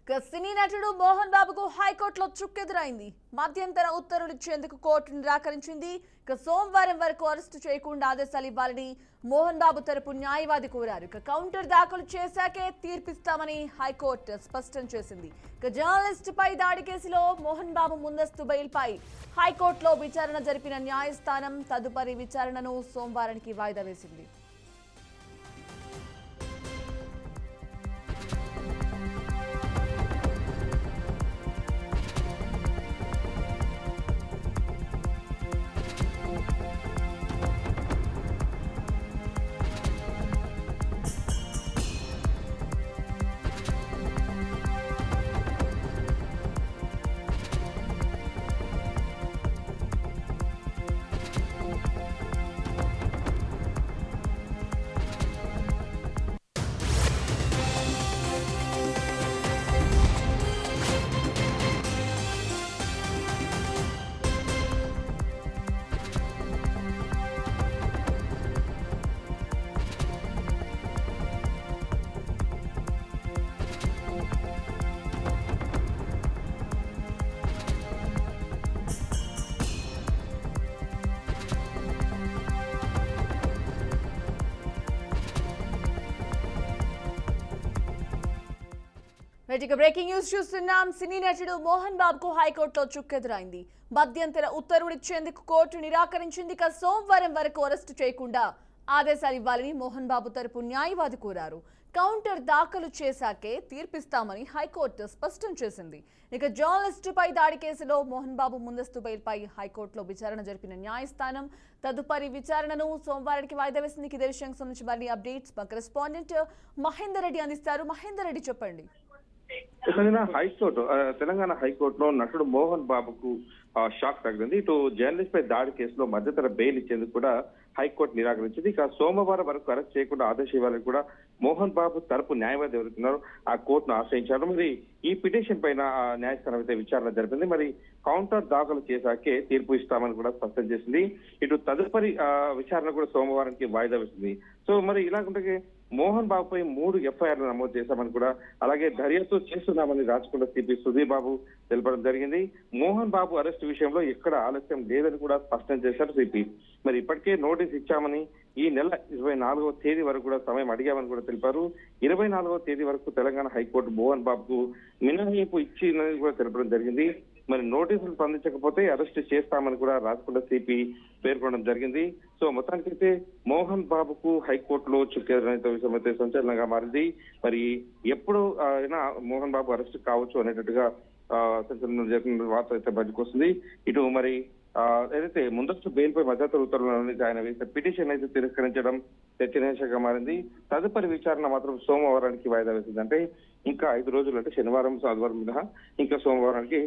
సినీ నటుడు మోహన్ బాబుకు హైకోర్టులో చుక్కెదురైంది. మధ్యంతర ఉత్తర్వులు ఇచ్చేందుకు కోర్టు నిరాకరించింది. సోమవారం వరకు అరెస్టు చేయకుండా ఆదేశాలు ఇవ్వాలని మోహన్ బాబు తరపు న్యాయవాది కోరారు. కౌంటర్ దాఖలు చేశాకే తీర్పిస్తామని హైకోర్టు స్పష్టం చేసింది. జర్నలిస్ట్ పై దాడి కేసులో మోహన్ బాబు ముందస్తు బెయిల్పై హైకోర్టులో విచారణ జరిపిన న్యాయస్థానం తదుపరి విచారణను సోమవారానికి వాయిదా వేసింది. బ్రేకింగ్ న్యూస్ చూస్తున్నాం. సినీ నటుడు మోహన్ బాబుకు హైకోర్టులో చుక్కెదురైంది. మధ్యంతర ఉత్తర్వులు ఇచ్చేందుకు కోర్టు నిరాకరించింది. సోమవారం వరకు అరెస్టు చేయకుండా ఆదేశాలు ఇవ్వాలని మోహన్ బాబు తరపు న్యాయవాది కోరారు. కౌంటర్ దాఖలు చేశాకే తీర్పిస్తామని హైకోర్టు స్పష్టం చేసింది. జర్నలిస్టుపై దాడి కేసులో మోహన్ బాబు ముందస్తు బెయిల్పై హైకోర్టులో విచారణ జరిపిన న్యాయస్థానం తదుపరి విచారణను సోమవారానికి వాయిదా వేసింది. ఇదే విషయానికి సంబంధించి మరిన్ని అప్డేట్స్ మా కరెస్పాండెంట్ మహేందర్ రెడ్డి అందిస్తారు. మహేందర్ రెడ్డి, చెప్పండి. హైకోర్టు తెలంగాణ హైకోర్టులో నటుడు మోహన్ బాబుకు షాక్ తగిలింది. ఇటు జర్నలిస్ట్ పై దాడి కేసులో మధ్యంతర బెయిల్ ఇచ్చేందుకు కూడా హైకోర్టు నిరాకరించింది. ఇక సోమవారం వరకు అరెస్ట్ చేయకుండా ఆదేశం ఇవ్వాలని కూడా మోహన్ బాబు తరపు న్యాయవాది ఎవరుతున్నారో ఆ కోర్టును ఆశ్రయించారు. మరి ఈ పిటిషన్ పైన న్యాయస్థానం అయితే విచారణ జరిపింది. మరి కౌంటర్ దాఖలు చేశాకే తీర్పు ఇస్తామని కూడా స్పష్టం చేసింది. ఇటు తదుపరి విచారణ కూడా సోమవారానికి వాయిదా వేసింది. సో మరి ఇలాగుంటే మోహన్ బాబుపై 3 ఎఫ్ఐఆర్లు నమోదు చేశామని కూడా, అలాగే దర్యాప్తు చేస్తున్నామని రాచకొండ సిపి సుధీర్ బాబు తెలపడం జరిగింది. మోహన్ బాబు అరెస్టు విషయంలో ఎక్కడ ఆలస్యం లేదని కూడా స్పష్టం చేశారు సిపి. మరి ఇప్పటికే నోటీస్ ఇచ్చామని, ఈ నెల 24వ తేదీ వరకు కూడా సమయం అడిగామని కూడా తెలిపారు. 24వ తేదీ వరకు తెలంగాణ హైకోర్టు మోహన్ బాబుకు మినహాయింపు ఇచ్చిందని కూడా తెలపడం జరిగింది. మరి నోటీసులు స్పందించకపోతే అరెస్ట్ చేస్తామని కూడా రాచకొండ సిపి పేర్కొనడం జరిగింది. సో మొత్తానికైతే మోహన్ బాబుకు హైకోర్టులో చుక్కెదురైన విషయం అయితే సంచలనంగా మారింది. మరి ఎప్పుడు అయినా మోహన్ బాబు అరెస్ట్ కావచ్చు అనేటట్టుగా సంచలనం జరిగిన వార్త అయితే బయటకు వస్తుంది. ఇటు మరి ఏదైతే ముందస్తు బెయిల్పై మధ్యంతర ఉత్తర్వులను ఆయన వేసిన పిటిషన్ అయితే తిరస్కరించడం చర్చనీయాంశంగా మారింది. తదుపరి విచారణ మాత్రం సోమవారానికి వాయిదా వేసింది. అంటే ఇంకా 5 రోజులు, అంటే శనివారం ఆదివారం మినహా ఇంకా సోమవారానికి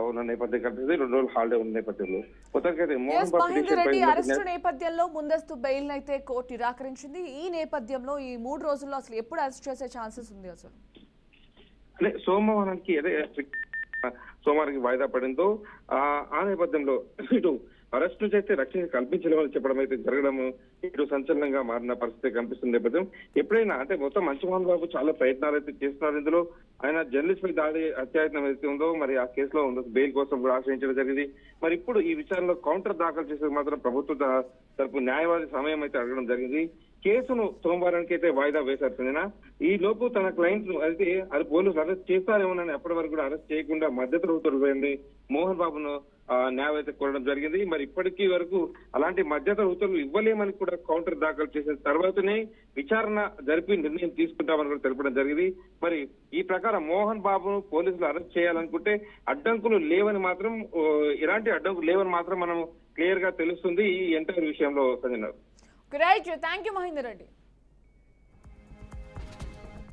ఉన్న నేపథ్యం కనిపిస్తుంది. 2 రోజులు హాలిడే ఉన్న నేపథ్యంలో మొత్తానికి మోహన్ బాబు అరెస్టు నేపథ్యంలో ముందస్తు బెయిల్ అయితే కోర్టు నిరాకరించింది. ఈ నేపథ్యంలో ఈ 3 రోజుల్లో అసలు ఎప్పుడు అరెస్ట్ చేసే ఛాన్సెస్ ఉంది అసలు? అంటే సోమవారానికి సోమవారానికి వాయిదా పడిందో ఆ నేపథ్యంలో ఇటు అరెస్ట్ నుంచి అయితే రక్షణ కల్పించలేమని చెప్పడం అయితే జరగడము ఇటు సంచలనంగా మారిన పరిస్థితి కనిపిస్తున్న నేపథ్యం. ఎప్పుడైనా అంటే మొత్తం మోహన్ బాబు చాలా ప్రయత్నాలు అయితే చేస్తున్నారు. ఇందులో ఆయన జర్నలిస్ట్ పై దాడి అత్యాయత్నం ఏదైతే ఉందో మరి ఆ కేసులో ఉందో బెయిల్ కోసం కూడా ఆశ్రయించడం జరిగింది. మరి ఇప్పుడు ఈ విచారణలో కౌంటర్ దాఖలు చేసేది మాత్రం ప్రభుత్వ తరపు న్యాయవాది సమయం అయితే అడగడం జరిగింది. కేసును సోమవారానికి అయితే వాయిదా వేశారు. ఈ లోపు తన క్లయింట్ అయితే అది పోలీసులు అరెస్ట్ చేస్తారేమోనని అప్పటి వరకు కూడా అరెస్ట్ చేయకుండా మధ్యంతర ఉత్తర్వులు మోహన్ బాబును న్యాయవాది కోరడం జరిగింది. మరి ఇప్పటికీ వరకు అలాంటి మధ్యంతర ఉత్తర్వులు ఇవ్వలేమని కూడా కౌంటర్ దాఖలు చేసిన తర్వాతనే విచారణ జరిపి నిర్ణయం తీసుకుంటామని కూడా తెలపడం జరిగింది. మరి ఈ ప్రకారం మోహన్ బాబును పోలీసులు అరెస్ట్ చేయాలనుకుంటే అడ్డంకులు లేవని మాత్రం, ఎలాంటి అడ్డంకులు లేవని మాత్రం మనం క్లియర్ గా తెలుస్తుంది ఈ ఎంటైర్ విషయంలో. Sanjay, right, thank you Mahender Reddy.